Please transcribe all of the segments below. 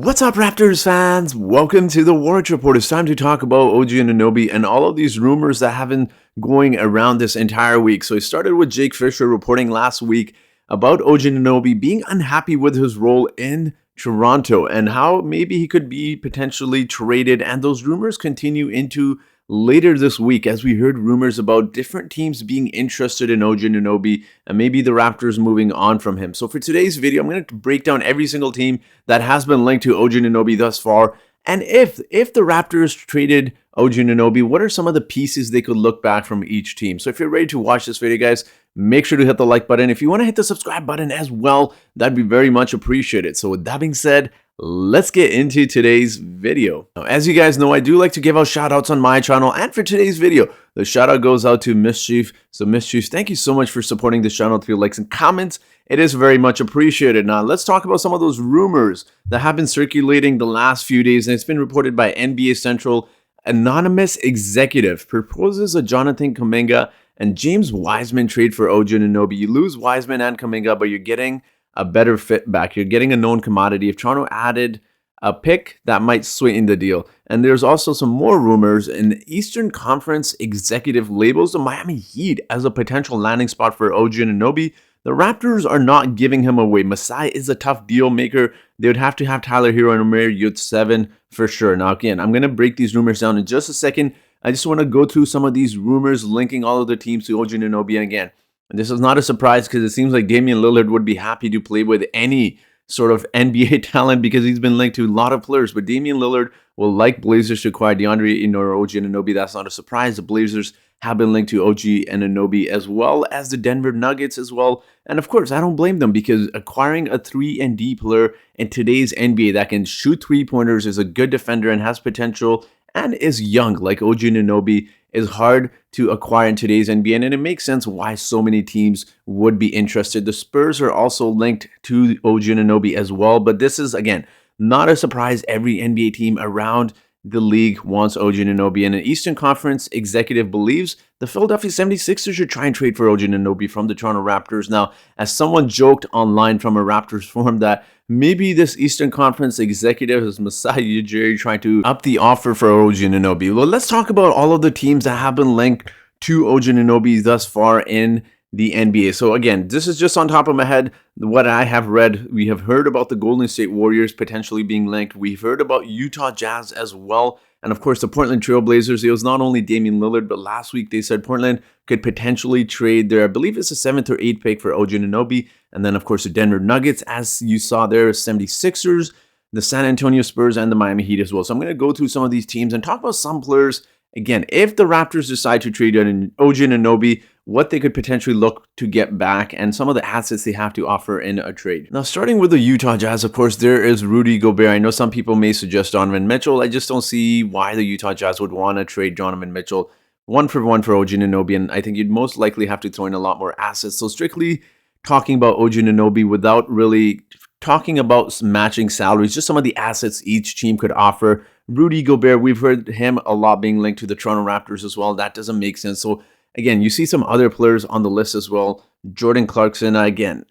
What's up, Raptors fans? Welcome to the Warriors Report. It's time to talk about Og Anunoby and all of these rumors that have been going around this entire week. So it started with Jake Fisher reporting last week about Og Anunoby being unhappy with his role in Toronto and how maybe he could be potentially traded. And those rumors continue into later this week as we heard rumors about different teams being interested in Og Anunoby and maybe the Raptors moving on from him. So for today's video, I'm going to break down every single team that has been linked to Og Anunoby thus far. And if the Raptors traded Og Anunoby, what are some of the pieces they could look back from each team? So if you're ready to watch this video, guys, make sure to hit the like button. If you want to hit the subscribe button as well, that'd be very much appreciated. So with that being said, let's get into today's video. Now, as you guys know, I do like to give out shout outs on my channel, and for today's video, the shout out goes out to Mischief. So Mischief, thank you so much for supporting this channel through likes and comments. It is very much appreciated. Now let's talk about some of those rumors that have been circulating the last few days, and it's been reported by NBA Central. Anonymous executive proposes a Jonathan Kuminga and James Wiseman trade for Og Anunoby. You lose Wiseman and Kuminga, but you're getting a better fit back. You're getting a known commodity. If Toronto added a pick, that might sweeten the deal. And there's also some more rumors. In Eastern Conference executive labels the Miami Heat as a potential landing spot for Og Anunoby. The Raptors are not giving him away. Masai is a tough deal maker. They would have to have Tyler Hero and Omer Youth 7 for sure. Now again, I'm going to break these rumors down in just a second. I just want to go through some of these rumors linking all of the teams to Og Anunoby. And again, and this is not a surprise because it seems like Damian Lillard would be happy to play with any sort of NBA talent because he's been linked to a lot of players. But Damian Lillard will like Blazers to acquire DeAndre Ayton or Og Anunoby. That's not a surprise. The Blazers have been linked to Og Anunoby as well as the Denver Nuggets as well. And of course, I don't blame them because acquiring a 3-and-D player in today's NBA that can shoot three-pointers, is a good defender and has potential and is young like Og Anunoby is hard to acquire in today's NBA, and it makes sense why so many teams would be interested. The Spurs are also linked to Og Anunoby as well, but this is, again, not a surprise. Every NBA team around the league wants Og Anunoby, and an Eastern Conference executive believes the Philadelphia 76ers should try and trade for Og Anunoby from the Toronto Raptors. Now, as someone joked online from a Raptors forum that maybe this Eastern Conference executive is Masai Ujiri trying to up the offer for Og Anunoby. Well, let's talk about all of the teams that have been linked to Og Anunoby thus far in the NBA. So again, this is just on top of my head what I have read. We have heard about the Golden State Warriors potentially being linked. We've heard about Utah Jazz as well. And of course, the Portland Trail Blazers. It was not only Damian Lillard, but last week they said Portland could potentially trade their, I believe it's a 7th or 8th pick for Og Anunoby. And then, of course, the Denver Nuggets, as you saw there, 76ers, the San Antonio Spurs, and the Miami Heat as well. So I'm going to go through some of these teams and talk about some players. Again, if the Raptors decide to trade Og Anunoby, what they could potentially look to get back and some of the assets they have to offer in a trade. Now, starting with the Utah Jazz, of course, there is Rudy Gobert. I know some people may suggest Donovan Mitchell. I just don't see why the Utah Jazz would want to trade Donovan Mitchell 1-for-1 for Og Anunoby, and I think you'd most likely have to throw in a lot more assets. So strictly talking about Og Anunoby without really talking about matching salaries, just some of the assets each team could offer. Rudy Gobert, we've heard him a lot being linked to the Toronto Raptors as well. That doesn't make sense. So again, you see some other players on the list as well. Jordan Clarkson, again,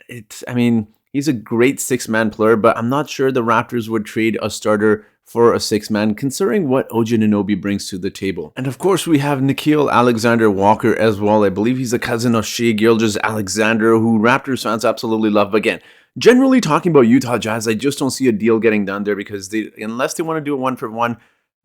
he's a great six-man player, but I'm not sure the Raptors would trade a starter for a six-man, considering what Og Anunoby brings to the table. And of course, we have Nickeil Alexander-Walker as well. I believe he's a cousin of Shai Gilgeous-Alexander, who Raptors fans absolutely love. But again, generally talking about Utah Jazz, I just don't see a deal getting done there because unless they want to do a 1-for-1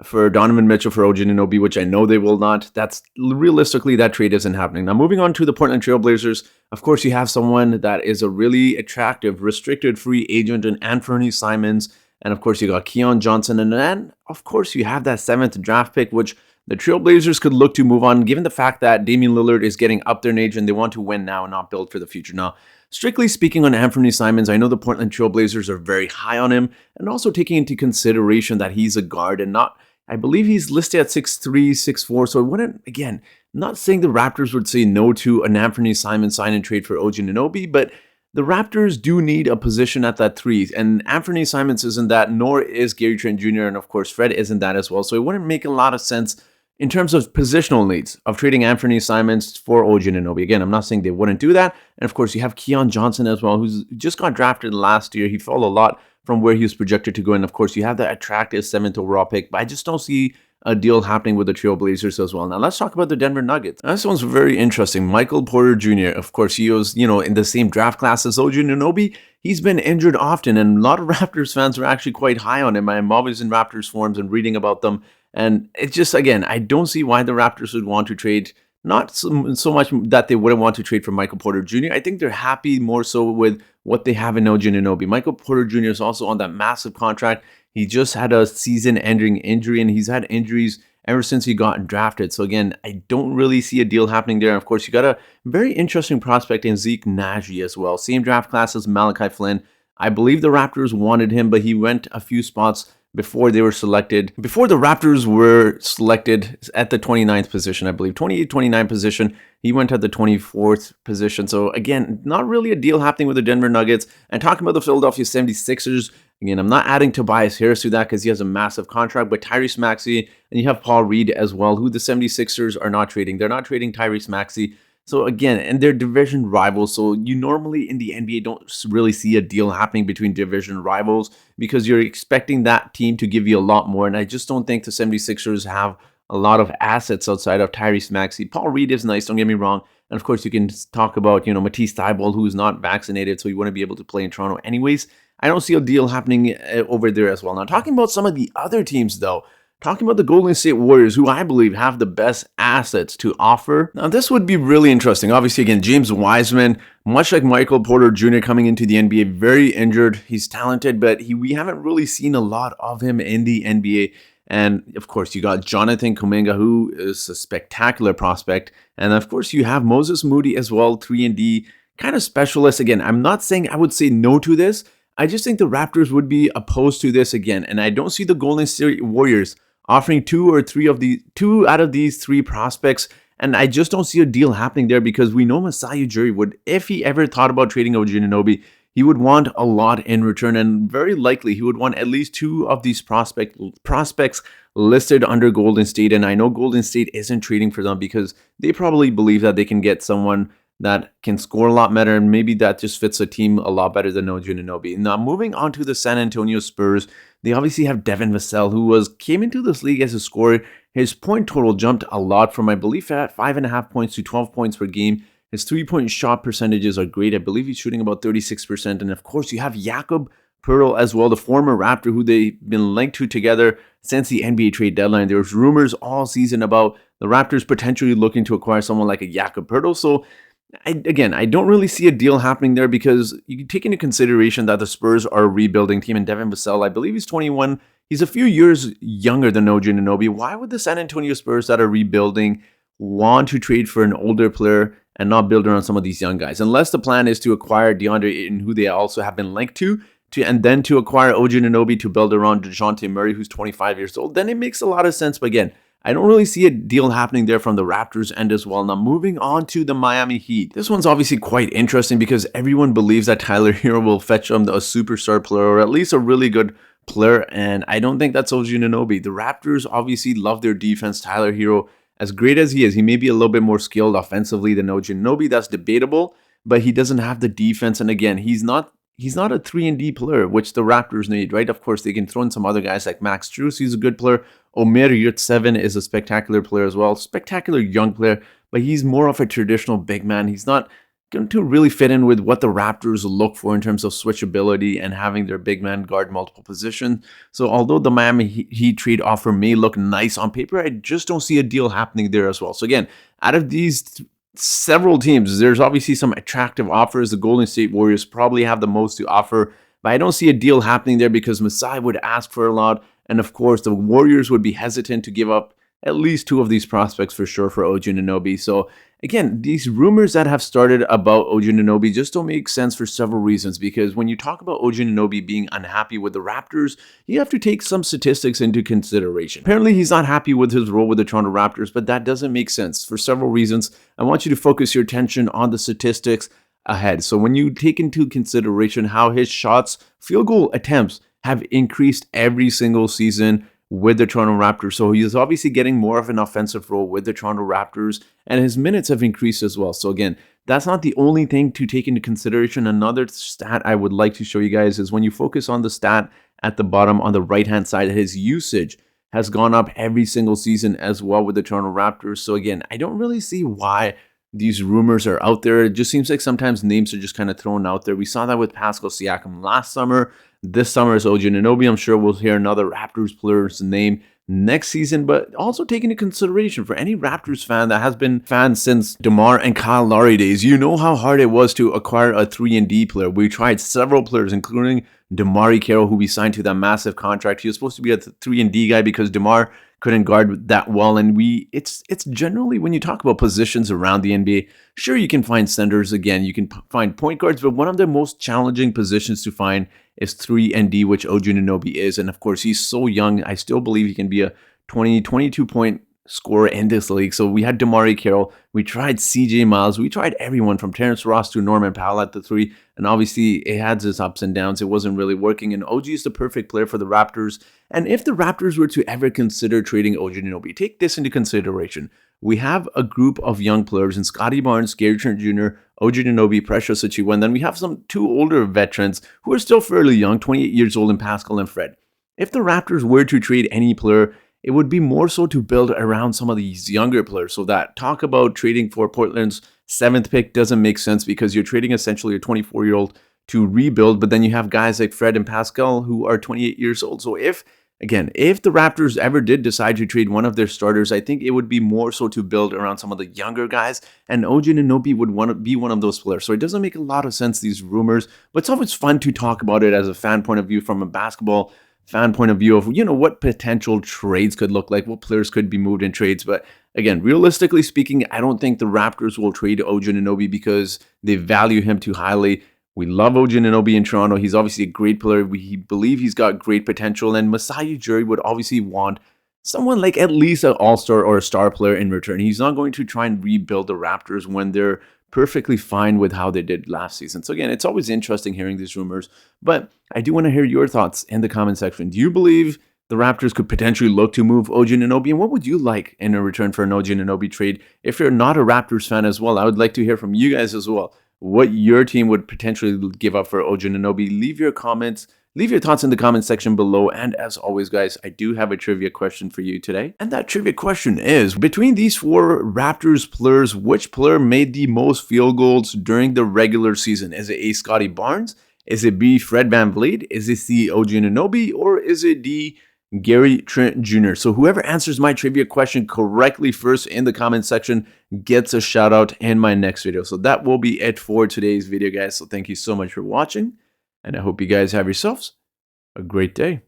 for Donovan Mitchell for Og Anunoby, which I know they will not, that's realistically, that trade isn't happening. Now, moving on to the Portland Trail Blazers, of course, you have someone that is a really attractive restricted free agent in Anthony Simons. And of course, you got Keon Johnson. And then, of course, you have that 7th draft pick, which the Trailblazers could look to move on, given the fact that Damian Lillard is getting up there in age and they want to win now and not build for the future. Now, strictly speaking on Anthony Simons, I know the Portland Trailblazers are very high on him, and also taking into consideration that he's a guard and not, I believe he's listed at 6'3", 6'4", so it wouldn't, again, not saying the Raptors would say no to an Anthony Simons sign and trade for Og Anunoby, but the Raptors do need a position at that 3, and Anthony Simons isn't that, nor is Gary Trent Jr., and of course Fred isn't that as well, so it wouldn't make a lot of sense in terms of positional needs of trading Anthony Simons for Og Anunoby. Again, I'm not saying they wouldn't do that. And of course, you have Keon Johnson as well, who's just got drafted last year. He fell a lot from where he was projected to go. And of course, you have that attractive 7th overall pick, but I just don't see a deal happening with the Trailblazers as well. Now let's talk about the Denver Nuggets. This one's very interesting. Michael Porter Jr., of course, he was, in the same draft class as Og Anunoby. He's been injured often, and a lot of Raptors fans are actually quite high on him. I'm always in Raptors forums and reading about them. And it's just, again, I don't see why the Raptors would want to trade. Not so much that they wouldn't want to trade for Michael Porter Jr. I think they're happy more so with what they have in Og Anunoby. Michael Porter Jr. is also on that massive contract. He just had a season-ending injury, and he's had injuries ever since he got drafted. So again, I don't really see a deal happening there. And of course, you got a very interesting prospect in Zeke Nagy as well. Same draft class as Malachi Flynn. I believe the Raptors wanted him, but he went a few spots before they were selected. Before the Raptors were selected at the 29th position, I believe, 28, 29 position. He went at the 24th position. So again, not really a deal happening with the Denver Nuggets. And talking about the Philadelphia 76ers, again, I'm not adding Tobias Harris to that because he has a massive contract, but Tyrese Maxey and you have Paul Reed as well, who the 76ers are not trading. They're not trading Tyrese Maxey. So again, and they're division rivals. So you normally in the NBA don't really see a deal happening between division rivals because you're expecting that team to give you a lot more. And I just don't think the 76ers have a lot of assets outside of Tyrese Maxey. Paul Reed is nice, don't get me wrong. And of course, you can talk about, Matisse Thybulle, who's not vaccinated, so he wouldn't be able to play in Toronto anyways. I don't see a deal happening over there as well. Now, talking about some of the other teams, though, talking about the Golden State Warriors, who I believe have the best assets to offer. Now, this would be really interesting. Obviously, again, James Wiseman, much like Michael Porter Jr. coming into the NBA, very injured. He's talented, but we haven't really seen a lot of him in the NBA. And of course, you got Jonathan Kuminga, who is a spectacular prospect. And of course, you have Moses Moody as well, 3-and-D kind of specialist. Again, I'm not saying I would say no to this. I just think the Raptors would be opposed to this again. And I don't see the Golden State Warriors offering two out of these three prospects. And I just don't see a deal happening there because we know Masai Ujiri would, if he ever thought about trading Og Anunoby, he would want a lot in return, and very likely he would want at least two of these prospects listed under Golden State. And I know Golden State isn't trading for them because they probably believe that they can get someone that can score a lot better, and maybe that just fits the team a lot better than Og Anunoby. Now, moving on to the San Antonio Spurs, they obviously have Devin Vassell, who came into this league as a scorer. His point total jumped a lot from, I believe, at 5.5 points to 12 points per game. His three-point shot percentages are great. I believe he's shooting about 36%. And of course, you have Jakob Poeltl as well, the former Raptor, who they've been linked to together since the NBA trade deadline. There was rumors all season about the Raptors potentially looking to acquire someone like a Jakob Poeltl. So I don't really see a deal happening there because you can take into consideration that the Spurs are a rebuilding team, and Devin Vassell, I believe he's 21. He's a few years younger than Og Anunoby. Why would the San Antonio Spurs that are rebuilding want to trade for an older player and not build around some of these young guys? Unless the plan is to acquire DeAndre Ayton, who they also have been linked to and then to acquire Og Anunoby to build around DeJounte Murray, who's 25 years old, then it makes a lot of sense. But again, I don't really see a deal happening there from the Raptors end as well. Now, moving on to the Miami Heat. This one's obviously quite interesting because everyone believes that Tyler Hero will fetch them a superstar player, or at least a really good player, and I don't think that's Og Anunoby. The Raptors obviously love their defense. Tyler Hero, as great as he is, he may be a little bit more skilled offensively than Og Anunoby. That's debatable, but he doesn't have the defense. And again, he's not a 3-and-D player, which the Raptors need, right? Of course, they can throw in some other guys like Max Strus. He's a good player. Omer Yurtseven is a spectacular player as well. Spectacular young player, but he's more of a traditional big man. He's not going to really fit in with what the Raptors look for in terms of switchability and having their big man guard multiple positions. So although the Miami Heat trade offer may look nice on paper, I just don't see a deal happening there as well. So again, out of these several teams, there's obviously some attractive offers. The Golden State Warriors probably have the most to offer, but I don't see a deal happening there because Masai would ask for a lot. And of course, the Warriors would be hesitant to give up at least two of these prospects for sure for Og Anunoby. So again, these rumors that have started about Og Anunoby just don't make sense for several reasons. Because when you talk about Og Anunoby being unhappy with the Raptors, you have to take some statistics into consideration. Apparently, he's not happy with his role with the Toronto Raptors, but that doesn't make sense for several reasons. I want you to focus your attention on the statistics ahead. So when you take into consideration how his field goal attempts have increased every single season, with the Toronto Raptors. So he's obviously getting more of an offensive role with the Toronto Raptors, and his minutes have increased as well. So again, that's not the only thing to take into consideration. Another stat I would like to show you guys is when you focus on the stat at the bottom on the right-hand side, his usage has gone up every single season as well with the Toronto Raptors. So again, I don't really see why these rumors are out there. It just seems like sometimes names are just kind of thrown out there. We saw that with Pascal Siakam last summer. This summer is Og Anunoby. I'm sure we'll hear another Raptors player's name next season, but also take into consideration for any Raptors fan that has been fans since DeMar and Kyle Lowry days, you know how hard it was to acquire a 3-and-D player. We tried several players, including DeMar Carroll, who we signed to that massive contract. He was supposed to be a 3-and-D guy because DeMar couldn't guard that well, and it's generally, when you talk about positions around the NBA, sure, you can find centers, again, you can find point guards, but one of the most challenging positions to find is 3-and-D, which Og Anunoby is. And of course, he's so young. I still believe he can be a 22 point scorer in this league. So we had DeMar Carroll, we tried CJ Miles, we tried everyone from Terrence Ross to Norman Powell at the 3, and obviously it had its ups and downs. It wasn't really working, and OG is the perfect player for the Raptors. And if the Raptors were to ever consider trading Og Anunoby, take this into consideration. We have a group of young players in Scotty Barnes, Gary Trent Jr., Og Anunoby, Precious Achiuwa, and then we have some 2 older veterans who are still fairly young, 28 years old, in Pascal and Fred. If the Raptors were to trade any player, it would be more so to build around some of these younger players. So that talk about trading for Portland's 7th pick doesn't make sense, because you're trading essentially a 24-year-old to rebuild, but then you have guys like Fred and Pascal who are 28 years old. So if the Raptors ever did decide to trade one of their starters, I think it would be more so to build around some of the younger guys, and Og Anunoby would want to be one of those players. So it doesn't make a lot of sense, these rumors, but it's always fun to talk about it as a fan point of view, from a basketball fan point of view of, what potential trades could look like, what players could be moved in trades. But again, realistically speaking, I don't think the Raptors will trade Og Anunoby because they value him too highly. We love Og Anunoby in Toronto. He's obviously a great player. We believe he's got great potential, and Masai Ujiri would obviously want someone like at least an all-star or a star player in return. He's not going to try and rebuild the Raptors when they're perfectly fine with how they did last season. So again, it's always interesting hearing these rumors, but I do want to hear your thoughts in the comment section. Do you believe the Raptors could potentially look to move Og Anunoby, and what would you like in a return for an Og Anunoby trade? If you're not a Raptors fan as well, I would like to hear from you guys as well, what your team would potentially give up for Og Anunoby. Leave your comments, leave your thoughts in the comment section below. And as always, guys, I do have a trivia question for you today. And that trivia question is, between these 4 Raptors players, which player made the most field goals during the regular season? Is it A, Scotty Barnes? Is it B, Fred VanVleet? Is it C, Og Anunoby? Or is it D, Gary Trent Jr.? So whoever answers my trivia question correctly first in the comment section gets a shout out in my next video. So that will be it for today's video, guys. So thank you so much for watching, and I hope you guys have yourselves a great day.